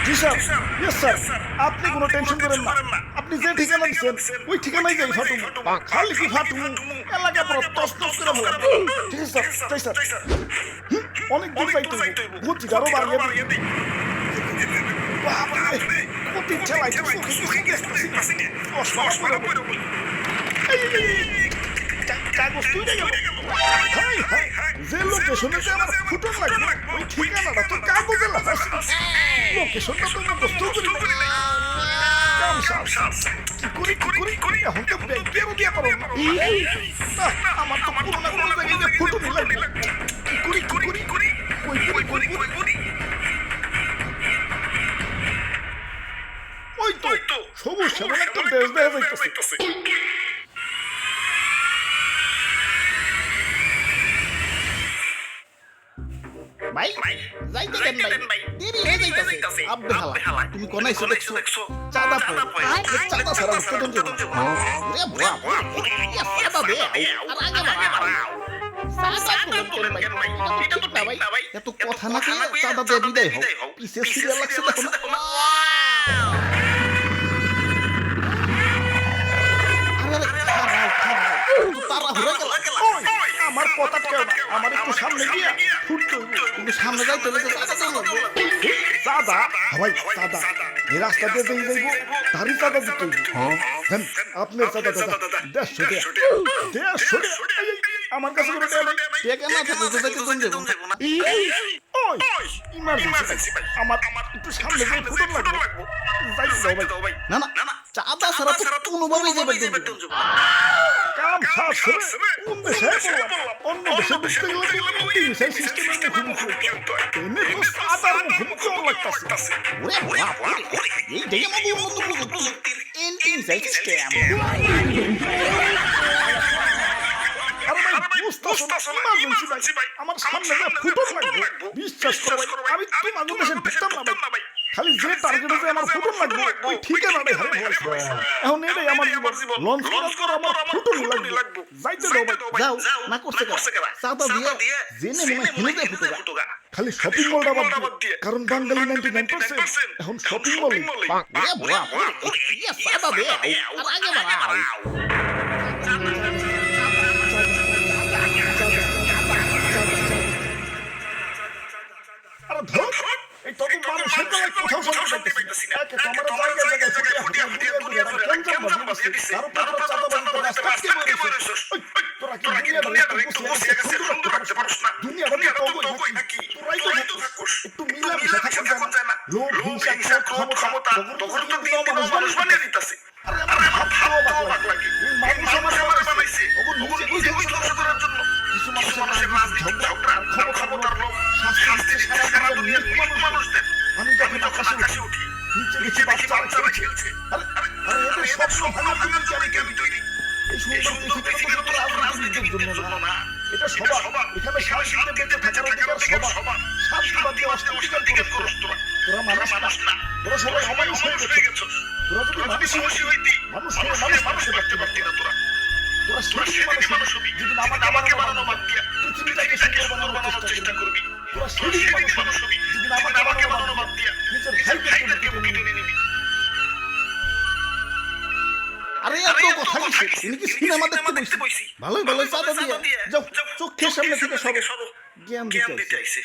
জি sir, yes sir, আপনি কোনো tension করেন না। আপনি যে ঠিকানা দিচ্ছেন ওই ঠিকানায় যাই ফাটুমু। খালি কি ফাটুমু, এলাকা পুরো তছনছ করে ফেলাবো। ঠিক আছে স্যার, যাই স্যার। অনেক দূর যাইতে হইব, গতি আরো বাড়িয়ে দিই। বাবারে, গতি ঠেলাই তো চোখে কিছু দেখতেছি না। অসমাস করে বই। কাগজ তুই গেল। হাই হাই, যে লোকেশনে আমার ফুটন লাগবে ওই ঠিকানাটা তো কাগজে লেখা আছে। লোকেশনটা তো মুখস্থ করি নাই। কাম সাপ কি করি এখন তো ব্যাগেরও দিয়া পারো না। আমার তো কোনো না কোনো জায়গায় ফুটনই লাগবে। কি করি কই ওই তো সবুজ শ্যামল একটা দেশ দেখা যাইতেছে। ভাই যাইতে দেন ভাই দেরি হয়ে যাইতাছে আব্বে হালা তুমি কোন আইছো দেখছো চাঁদা পয় চাঁদা সারা উঠতে দেন ওরে বাবা ইয়া চাঁদা দে আর আগে বাড়াও চাঁদা কোন ভাই এটা তো না ভাই এত কথা না কইয়া চাঁদা দিয়ে বিদায় হও পিছে সিরিয়াল লাগছে দেখো না তারা ঘুরে গেল আমার কথা কেউ না, আমার একটু সামনে গিয়া ফুটতে কিন্তু সামনে যাইতে হলে চাঁদা ভাই চাঁদা এই রাস্তা দিয়ে যাইব তারই চাঁদা দিতে হইব। আপনার চাঁদা দাদা 150 আমার কাছে কোনো টাকা নাই। টাকা না থাকলে তো যাইতে কোন দেব না ওই ইমার্জেন্সি ভাই, আমার একটু সামনে যাই ফুটন লাগবে। যাই দাও ভাই। না চাঁদা ছাড়া তো কোনোভাবেই যাবে দেব কাম শেষ রে, কোন দেশে পড়লাম? অন্য দেশে বুঝতে গেলে তো ভিসা সিস্টেমের মুখোমুখি হইতে হয়। এনে তো চাঁদার মুখোমুখি লাগতাছে। ওরে বাবা এই দেয়া মগু মতো প্রযুক্তির এন্টিং সিস্টেম আরে ভাই বুঝতাছ না, ইমার্জেন্সি ভাই, আমার সামনে যা ফুটন লাগবে। বিশ্বাস করো ভাই, আমি তো মাঝে দেশে ঢুকতাম না ভাই। খালি যে টার্গেটে যে আমার ফুটন লাগবে ওই ঠিকানাটাই হারিয়ে ফেলছে। এখন এটাই আমার জীবন। লঞ্চ করার আমার ফুটন লাগবে। যাইতে দাও ভাই, যাও না করছে কারা চাঁদা দিয়ে জেনে মনে হিনে দেয় ফুটুগা খালি শপিং মলটা বাদ দিয়ে, কারণ বাঙালি 99% এখন শপিং মল। ওরে বাবা ইয়া চাঁদা দে আর আগে বাড়াও আরে ধর এই তত মানুষের গলায় কোথাও শুনতে পাইতেছি না। একে তো আমার জায়গায় ফুটিয়ে কেন বাজিয়ে দিছে। কারো পাত্র চাঁদাবাজি রাস্তা কে বলেছিস? তোরা কি দুনিয়াটা একটু বসে গেছে, সুন্দর রাখতে পারছ না। দুনিয়াটা তো কই নাকি? তোরাই তো থাকুস। একটু মিলামিশা থাকুন যায় না। লোভ হিংসা ক্ষমতা তখন তো দিন মানুষ বানিয়ে দিতেছে। আরে আমার ভালো লাগে এই মানুষ আমার বানাইছে ওগো নিজে ধ্বংস করার জন্য। কিছু মানুষের রাজনীতি ঝগড়া ক্ষমতার লোভ শাস্তি সারা দুনিয়ার মানুষদের। আমি যখন আকাশে উঠি নিচে দেখি বাচ্চারা খেলছে। আরে এটা সব ভালো আমি তৈরি। এই সুন্দর পৃথিবীর উপর রাজনীতির জন্য না, এটা সবার। এখানে শান্তিতে বেঁচে থাকার অধিকার সবার। শান্তিবাদ দিয়ে অস্তিত্বের করস তোরা মানুষ না, তোরা সবাই অমানুষ হয়ে গেছস। তোরা যদি মানুষ হইতি মানুষ করতে পারতি না। তোরা সেদিনই মানুষ হবি যদি আমাকে বানানো বাদ দিয়া পৃথিবীটাকে সুন্দর বানানোর চেষ্টা করবি। তোরা সেদিনই মানুষ হবি যদি আমাকে বানানো বাদ দিয়া নিজের ভাইদেরকে বুকে টেনে নিবি। আরে এত কথা কি তুমি কি সিনেমা দেখতে বইছি ভালোই চাঁদা দিয়ে যাও চোখের সামনে থেকে সরো জ্ঞান দিতে আইছে।